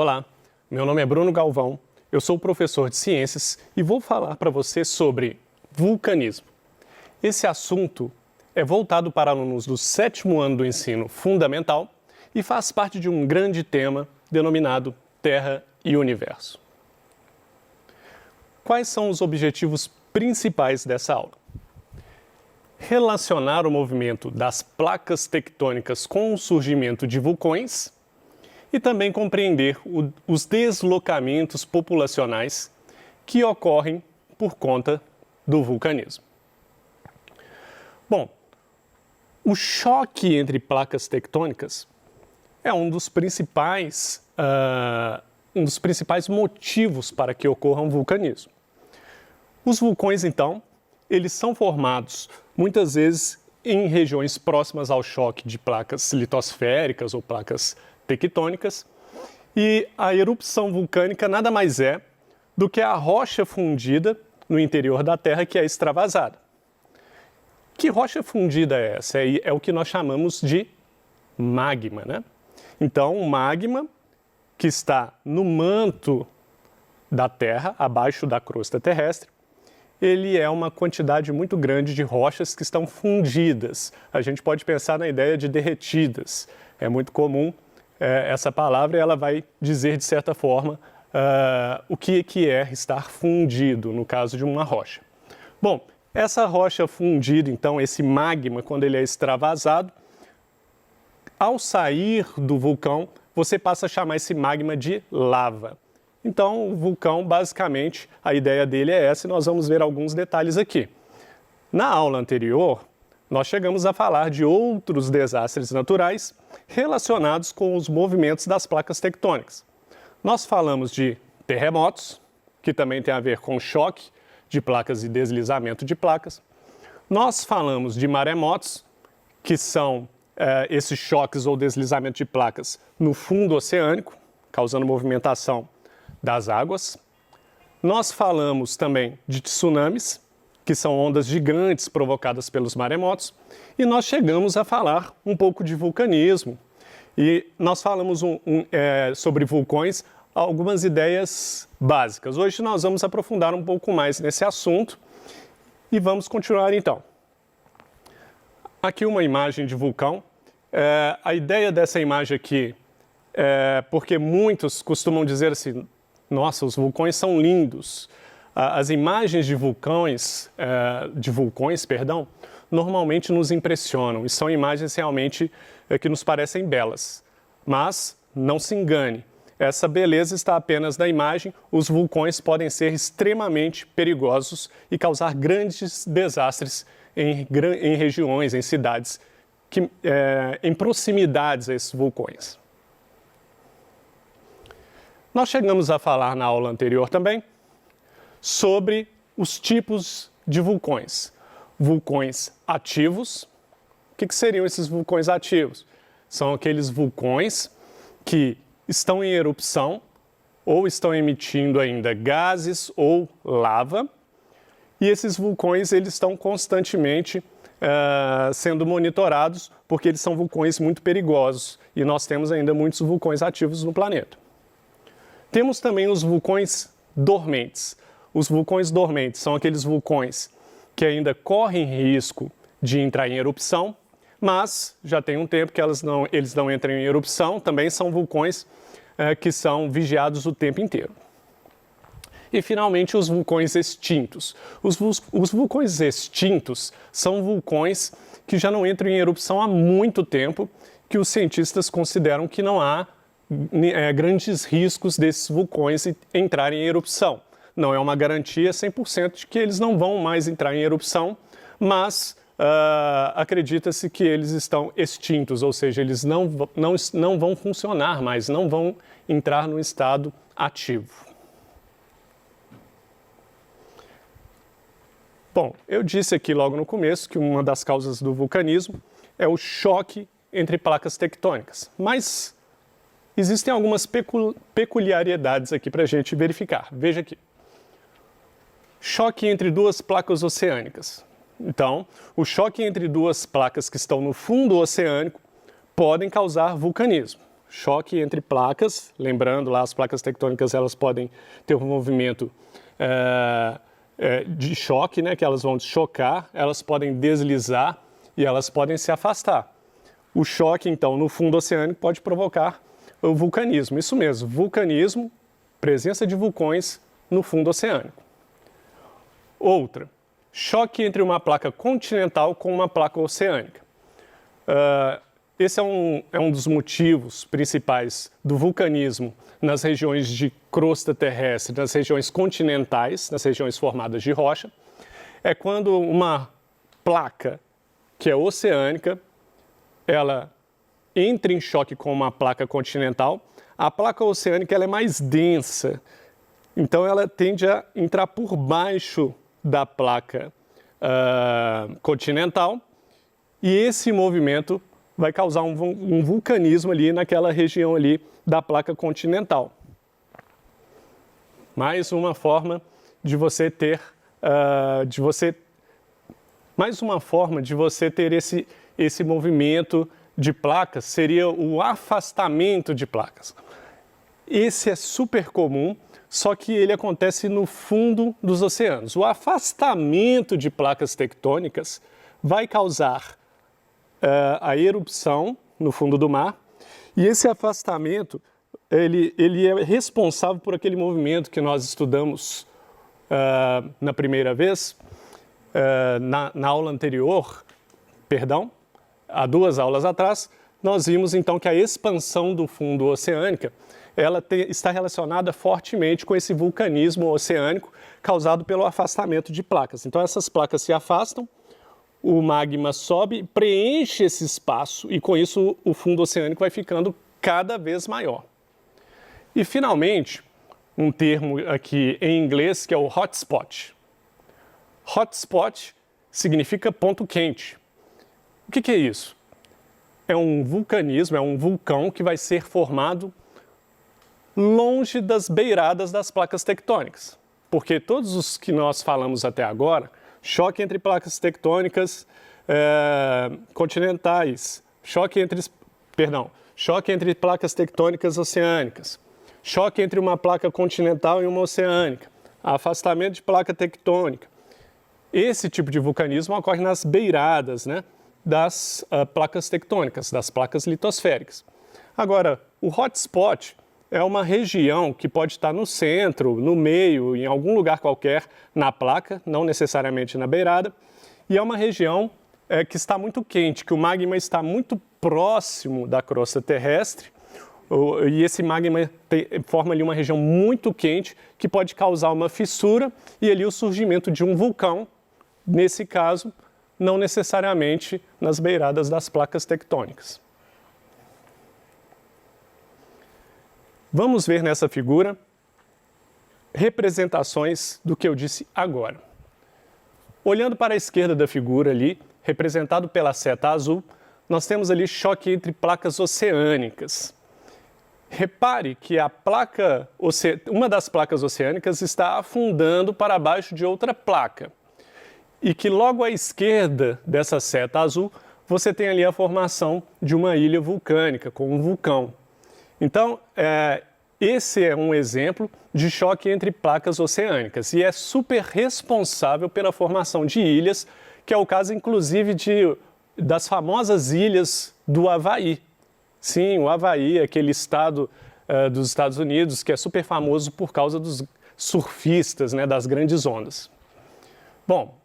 Olá, meu nome é Bruno Galvão, eu sou professor de ciências e vou falar para você sobre vulcanismo. Esse assunto é voltado para alunos do 7º ano do ensino fundamental e faz parte de um grande tema denominado Terra e Universo. Quais são os objetivos principais dessa aula? Relacionar o movimento das placas tectônicas com o surgimento de vulcões e também compreender os deslocamentos populacionais que ocorrem por conta do vulcanismo. Bom, o choque entre placas tectônicas é um dos principais motivos para que ocorra um vulcanismo. Os vulcões, então, eles são formados muitas vezes em regiões próximas ao choque de placas litosféricas ou placas tectônicas, e a erupção vulcânica nada mais é do que a rocha fundida no interior da Terra que é extravasada. Que rocha fundida é essa? É o que nós chamamos de magma, né? Então, o magma que está no manto da Terra, abaixo da crosta terrestre, ele é uma quantidade muito grande de rochas que estão fundidas. A gente pode pensar na ideia de derretidas. É muito comum essa palavra, ela vai dizer, de certa forma, o que é estar fundido, no caso de uma rocha. Bom, essa rocha fundida, então, esse magma, quando ele é extravasado, ao sair do vulcão, você passa a chamar esse magma de lava. Então, o vulcão, basicamente, a ideia dele é essa e nós vamos ver alguns detalhes aqui. Na aula anterior, nós chegamos a falar de outros desastres naturais relacionados com os movimentos das placas tectônicas. Nós falamos de terremotos, que também tem a ver com choque de placas e deslizamento de placas. Nós falamos de maremotos, que são esses choques ou deslizamento de placas no fundo oceânico, causando movimentação das águas. Nós falamos também de tsunamis, que são ondas gigantes provocadas pelos maremotos, e nós chegamos a falar um pouco de vulcanismo. E nós falamos sobre vulcões, algumas ideias básicas. Hoje nós vamos aprofundar um pouco mais nesse assunto e vamos continuar então. Aqui uma imagem de vulcão. A ideia dessa imagem aqui é porque muitos costumam dizer assim: nossa, os vulcões são lindos. As imagens de vulcões, normalmente nos impressionam e são imagens realmente que nos parecem belas. Mas não se engane, essa beleza está apenas na imagem. Os vulcões podem ser extremamente perigosos e causar grandes desastres em regiões, em cidades, em proximidades a esses vulcões. Nós chegamos a falar na aula anterior também sobre os tipos de vulcões. Vulcões ativos. O que seriam esses vulcões ativos? São aqueles vulcões que estão em erupção ou estão emitindo ainda gases ou lava. E esses vulcões eles estão constantemente sendo monitorados porque eles são vulcões muito perigosos e nós temos ainda muitos vulcões ativos no planeta. Temos também os vulcões dormentes. Os vulcões dormentes são aqueles vulcões que ainda correm risco de entrar em erupção, mas já tem um tempo que eles não entram em erupção. Também são vulcões que são vigiados o tempo inteiro. E, finalmente, os vulcões extintos. Os vulcões extintos são vulcões que já não entram em erupção há muito tempo, que os cientistas consideram que não há grandes riscos desses vulcões entrarem em erupção. Não é uma garantia 100% de que eles não vão mais entrar em erupção, mas acredita-se que eles estão extintos, ou seja, eles não vão funcionar mais, não vão entrar no estado ativo. Bom, eu disse aqui logo no começo que uma das causas do vulcanismo é o choque entre placas tectônicas, mas existem algumas peculiaridades aqui para a gente verificar. Veja aqui. Choque entre duas placas oceânicas. Então, o choque entre duas placas que estão no fundo oceânico podem causar vulcanismo. choque entre placas, lembrando lá, as placas tectônicas elas podem ter um movimento de choque, né, que elas vão chocar, elas podem deslizar e elas podem se afastar. O choque, então, no fundo oceânico pode provocar o vulcanismo. Isso mesmo, vulcanismo, presença de vulcões no fundo oceânico. Outra, choque entre uma placa continental com uma placa oceânica. Esse é um dos motivos principais do vulcanismo nas regiões de crosta terrestre, nas regiões continentais, nas regiões formadas de rocha. É quando uma placa que é oceânica, ela entra em choque com uma placa continental. A placa oceânica ela é mais densa, então ela tende a entrar por baixo da placa continental e esse movimento vai causar um vulcanismo ali naquela região ali da placa continental. Mais uma forma de você ter, esse movimento de placas seria o afastamento de placas. Esse é super comum, só que ele acontece no fundo dos oceanos. O afastamento de placas tectônicas vai causar a erupção no fundo do mar, e esse afastamento ele é responsável por aquele movimento que nós estudamos na primeira vez, na aula anterior, há 2 aulas atrás, nós vimos então que a expansão do fundo oceânico está relacionada fortemente com esse vulcanismo oceânico causado pelo afastamento de placas. Então essas placas se afastam, o magma sobe, preenche esse espaço e com isso o fundo oceânico vai ficando cada vez maior. E finalmente, um termo aqui em inglês que é o hotspot. Hotspot significa ponto quente. O que é isso? É um vulcanismo, é um vulcão que vai ser formado longe das beiradas das placas tectônicas. Porque todos os que nós falamos até agora, choque entre placas tectônicas continentais, choque entre placas tectônicas oceânicas, choque entre uma placa continental e uma oceânica, afastamento de placa tectônica. Esse tipo de vulcanismo ocorre nas beiradas, né, das placas tectônicas, das placas litosféricas. Agora, o hotspot é uma região que pode estar no centro, no meio, em algum lugar qualquer na placa, não necessariamente na beirada, e é uma região que está muito quente, que o magma está muito próximo da crosta terrestre, e esse magma forma ali uma região muito quente que pode causar uma fissura e ali o surgimento de um vulcão, nesse caso, não necessariamente nas beiradas das placas tectônicas. Vamos ver nessa figura representações do que eu disse agora. Olhando para a esquerda da figura ali, representado pela seta azul, nós temos ali choque entre placas oceânicas. Repare que uma das placas oceânicas está afundando para baixo de outra placa. E que logo à esquerda dessa seta azul, você tem ali a formação de uma ilha vulcânica, com um vulcão. Então, esse é um exemplo de choque entre placas oceânicas e é super responsável pela formação de ilhas, que é o caso, inclusive, das famosas ilhas do Havaí. Sim, o Havaí é aquele estado dos Estados Unidos que é super famoso por causa dos surfistas, né, das grandes ondas. Bom,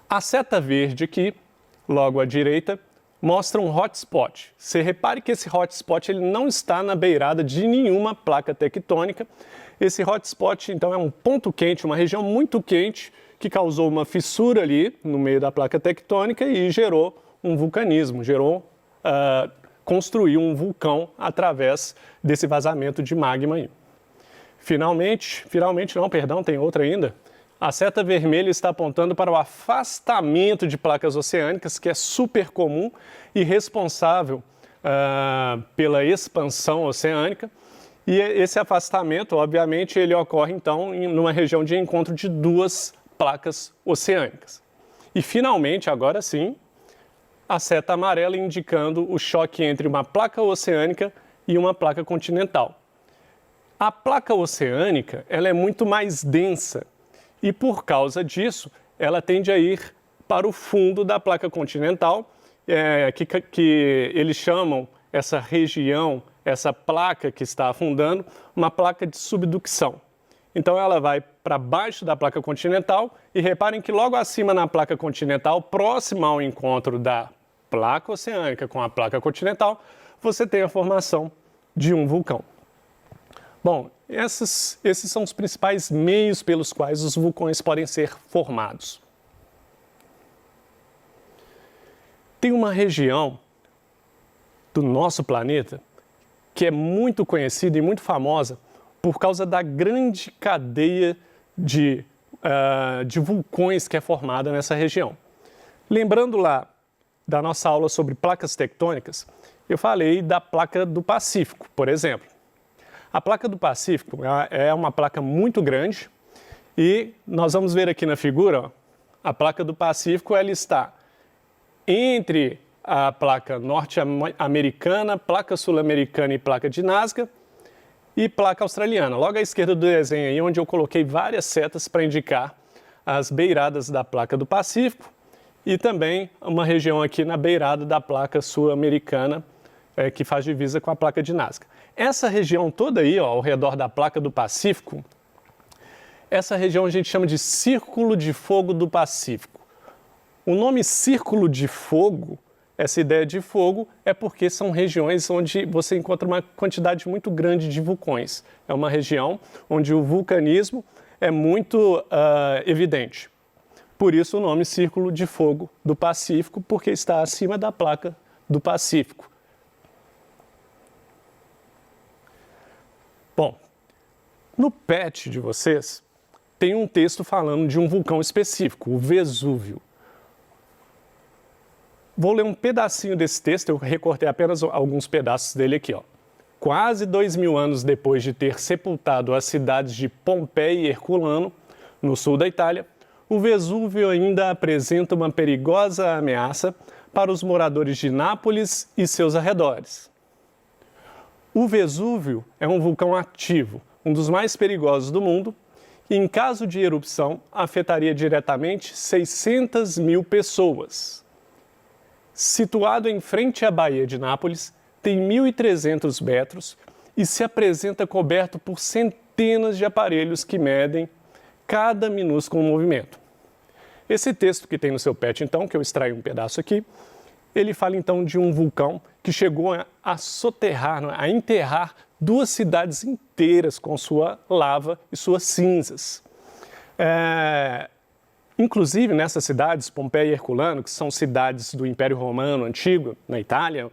a seta verde aqui, logo à direita, mostra um hotspot. Você repare que esse hotspot ele não está na beirada de nenhuma placa tectônica. Esse hotspot, então, é um ponto quente, uma região muito quente que causou uma fissura ali no meio da placa tectônica e gerou um vulcanismo, construiu um vulcão através desse vazamento de magma aí. Finalmente não, perdão, tem outra ainda. A seta vermelha está apontando para o afastamento de placas oceânicas, que é super comum e responsável pela expansão oceânica. E esse afastamento, obviamente, ele ocorre, então, numa região de encontro de 2 placas oceânicas. E, finalmente, agora sim, a seta amarela indicando o choque entre uma placa oceânica e uma placa continental. A placa oceânica ela é muito mais densa e, por causa disso, ela tende a ir para o fundo da placa continental, que eles chamam essa região, essa placa que está afundando, uma placa de subducção. Então ela vai para baixo da placa continental e reparem que logo acima na placa continental, próximo ao encontro da placa oceânica com a placa continental, você tem a formação de um vulcão. Bom, esses são os principais meios pelos quais os vulcões podem ser formados. Tem uma região do nosso planeta que é muito conhecida e muito famosa por causa da grande cadeia de vulcões que é formada nessa região. Lembrando lá da nossa aula sobre placas tectônicas, eu falei da placa do Pacífico, por exemplo. A placa do Pacífico é uma placa muito grande e nós vamos ver aqui na figura, ó, a placa do Pacífico ela está entre a placa norte-americana, placa sul-americana e placa de Nazca e placa australiana. Logo à esquerda do desenho aí, onde eu coloquei várias setas para indicar as beiradas da placa do Pacífico e também uma região aqui na beirada da placa sul-americana, que faz divisa com a placa de Nazca. Essa região toda aí, ó, ao redor da placa do Pacífico, essa região a gente chama de Círculo de Fogo do Pacífico. O nome Círculo de Fogo, essa ideia de fogo, é porque são regiões onde você encontra uma quantidade muito grande de vulcões. É uma região onde o vulcanismo é muito evidente. Por isso o nome Círculo de Fogo do Pacífico, porque está acima da placa do Pacífico. Bom, no PET de vocês tem um texto falando de um vulcão específico, o Vesúvio. Vou ler um pedacinho desse texto, eu recortei apenas alguns pedaços dele aqui, ó. Quase 2000 anos depois de ter sepultado as cidades de Pompeia e Herculano, no sul da Itália, o Vesúvio ainda apresenta uma perigosa ameaça para os moradores de Nápoles e seus arredores. O Vesúvio é um vulcão ativo, um dos mais perigosos do mundo, e em caso de erupção afetaria diretamente 600 mil pessoas. Situado em frente à Baía de Nápoles, tem 1.300 metros e se apresenta coberto por centenas de aparelhos que medem cada minúsculo movimento. Esse texto que tem no seu PET, então, que eu extraí um pedaço aqui, ele fala então de um vulcão que chegou a soterrar, a enterrar 2 cidades inteiras com sua lava e suas cinzas. Inclusive, nessas cidades, Pompeia e Herculano, que são cidades do Império Romano Antigo, na Itália,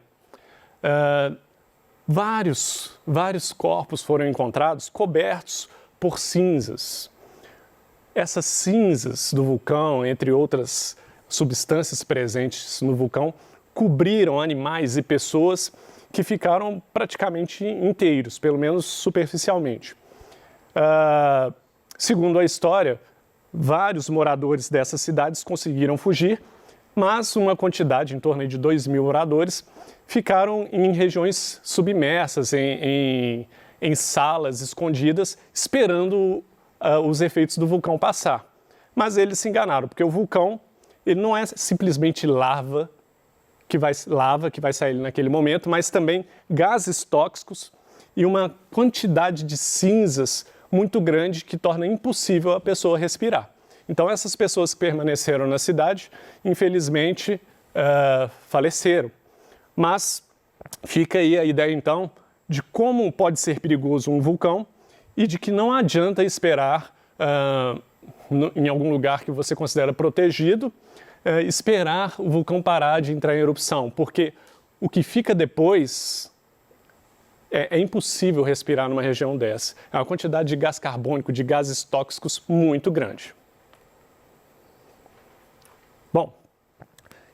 vários corpos foram encontrados cobertos por cinzas. Essas cinzas do vulcão, entre outras substâncias presentes no vulcão, cobriram animais e pessoas que ficaram praticamente inteiros, pelo menos superficialmente. Segundo a história, vários moradores dessas cidades conseguiram fugir, mas uma quantidade, em torno de 2.000 moradores, ficaram em regiões submersas, em salas escondidas, esperando os efeitos do vulcão passar. Mas eles se enganaram, porque o vulcão ele não é simplesmente lava que vai sair naquele momento, mas também gases tóxicos e uma quantidade de cinzas muito grande que torna impossível a pessoa respirar. Então essas pessoas que permaneceram na cidade, infelizmente, faleceram. Mas fica aí a ideia então de como pode ser perigoso um vulcão e de que não adianta esperar em algum lugar que você considera protegido, esperar o vulcão parar de entrar em erupção, porque o que fica depois é impossível respirar numa região dessa. É uma quantidade de gás carbônico, de gases tóxicos muito grande. Bom,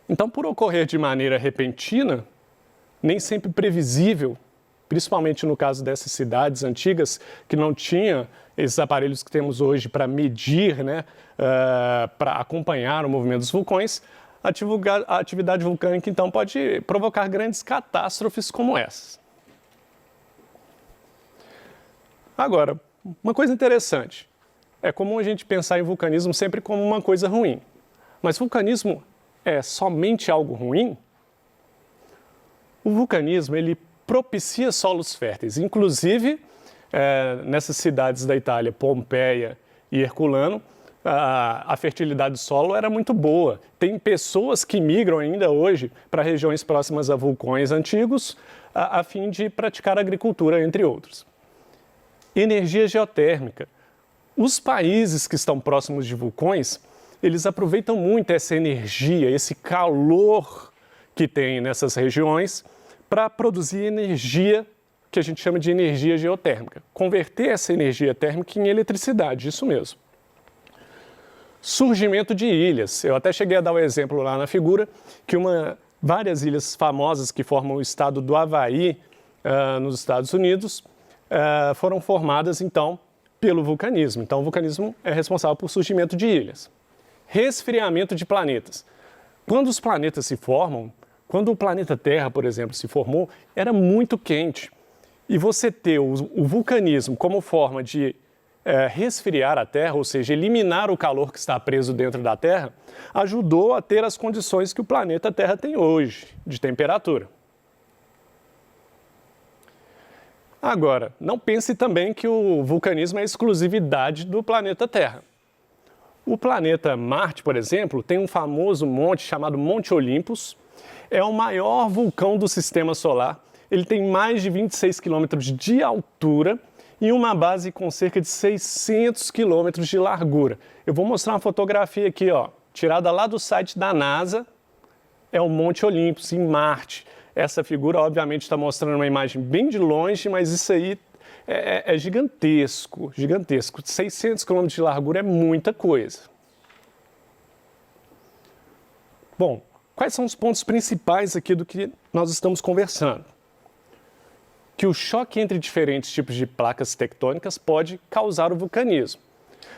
então por ocorrer de maneira repentina, nem sempre previsível, principalmente no caso dessas cidades antigas que não tinham esses aparelhos que temos hoje para medir, né, para acompanhar o movimento dos vulcões, a atividade vulcânica então pode provocar grandes catástrofes como essas. Agora, uma coisa interessante, é comum a gente pensar em vulcanismo sempre como uma coisa ruim. Mas vulcanismo é somente algo ruim? O vulcanismo, ele propicia solos férteis, inclusive nessas cidades da Itália, Pompeia e Herculano, a fertilidade do solo era muito boa. Tem pessoas que migram ainda hoje para regiões próximas a vulcões antigos a fim de praticar agricultura, entre outros. Energia geotérmica. Os países que estão próximos de vulcões, eles aproveitam muito essa energia, esse calor que tem nessas regiões para produzir energia que a gente chama de energia geotérmica. Converter essa energia térmica em eletricidade, isso mesmo. Surgimento de ilhas. Eu até cheguei a dar o exemplo lá na figura que várias ilhas famosas que formam o estado do Havaí, nos Estados Unidos, foram formadas, então, pelo vulcanismo. Então, o vulcanismo é responsável por surgimento de ilhas. Resfriamento de planetas. Quando os planetas se formam, quando o planeta Terra, por exemplo, se formou, era muito quente. E você ter o vulcanismo como forma de resfriar a Terra, ou seja, eliminar o calor que está preso dentro da Terra, ajudou a ter as condições que o planeta Terra tem hoje, de temperatura. Agora, não pense também que o vulcanismo é exclusividade do planeta Terra. O planeta Marte, por exemplo, tem um famoso monte chamado Monte Olympus. É o maior vulcão do sistema solar. Ele tem mais de 26 quilômetros de altura e uma base com cerca de 600 quilômetros de largura. Eu vou mostrar uma fotografia aqui, tirada lá do site da NASA. É o Monte Olympus, em Marte. Essa figura, obviamente, está mostrando uma imagem bem de longe, mas isso aí é gigantesco, gigantesco. 600 quilômetros de largura é muita coisa. Bom, quais são os pontos principais aqui do que nós estamos conversando? Que o choque entre diferentes tipos de placas tectônicas pode causar o vulcanismo.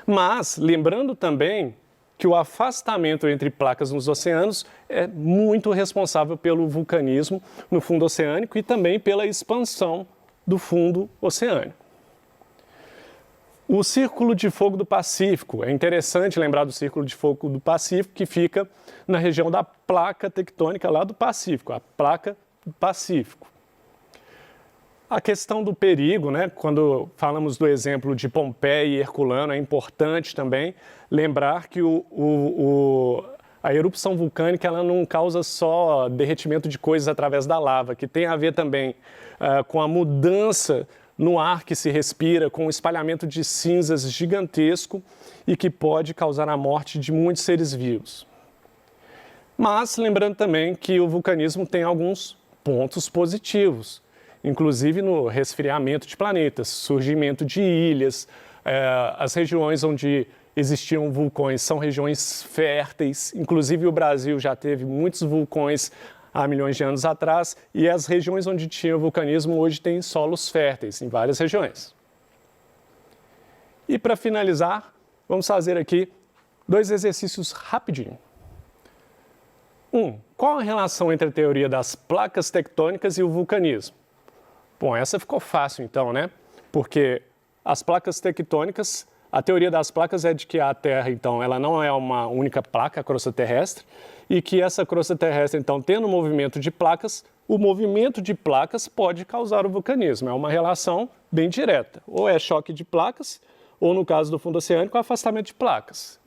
Mas, lembrando também que o afastamento entre placas nos oceanos é muito responsável pelo vulcanismo no fundo oceânico e também pela expansão do fundo oceânico. O Círculo de Fogo do Pacífico. É interessante lembrar do Círculo de Fogo do Pacífico, que fica na região da placa tectônica lá do Pacífico, a placa do Pacífico. A questão do perigo, quando falamos do exemplo de Pompeia e Herculano, é importante também lembrar que a erupção vulcânica ela não causa só derretimento de coisas através da lava, que tem a ver também com a mudança no ar que se respira, com o espalhamento de cinzas gigantesco e que pode causar a morte de muitos seres vivos. Mas lembrando também que o vulcanismo tem alguns pontos positivos, inclusive no resfriamento de planetas, surgimento de ilhas, as regiões onde existiam vulcões são regiões férteis, inclusive o Brasil já teve muitos vulcões há milhões de anos atrás, e as regiões onde tinha vulcanismo hoje têm solos férteis em várias regiões. E para finalizar, vamos fazer aqui 2 exercícios rapidinho. Qual a relação entre a teoria das placas tectônicas e o vulcanismo? Bom, essa ficou fácil então, Porque as placas tectônicas, a teoria das placas é de que a Terra, então, ela não é uma única placa, a crosta terrestre, e que essa crosta terrestre, então, tendo movimento de placas, o movimento de placas pode causar o vulcanismo. É uma relação bem direta. Ou é choque de placas, ou no caso do fundo oceânico, afastamento de placas.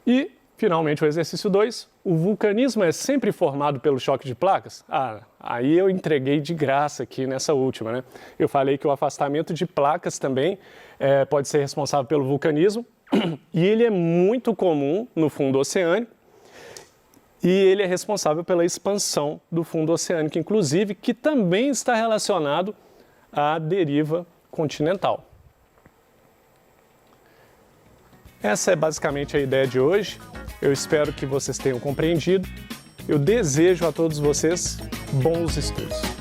E, finalmente, o exercício 2. O vulcanismo é sempre formado pelo choque de placas? Aí eu entreguei de graça aqui nessa última, Eu falei que o afastamento de placas também pode ser responsável pelo vulcanismo e ele é muito comum no fundo oceânico e ele é responsável pela expansão do fundo oceânico, inclusive, que também está relacionado à deriva continental. Essa é basicamente a ideia de hoje. Eu espero que vocês tenham compreendido. Eu desejo a todos vocês bons estudos.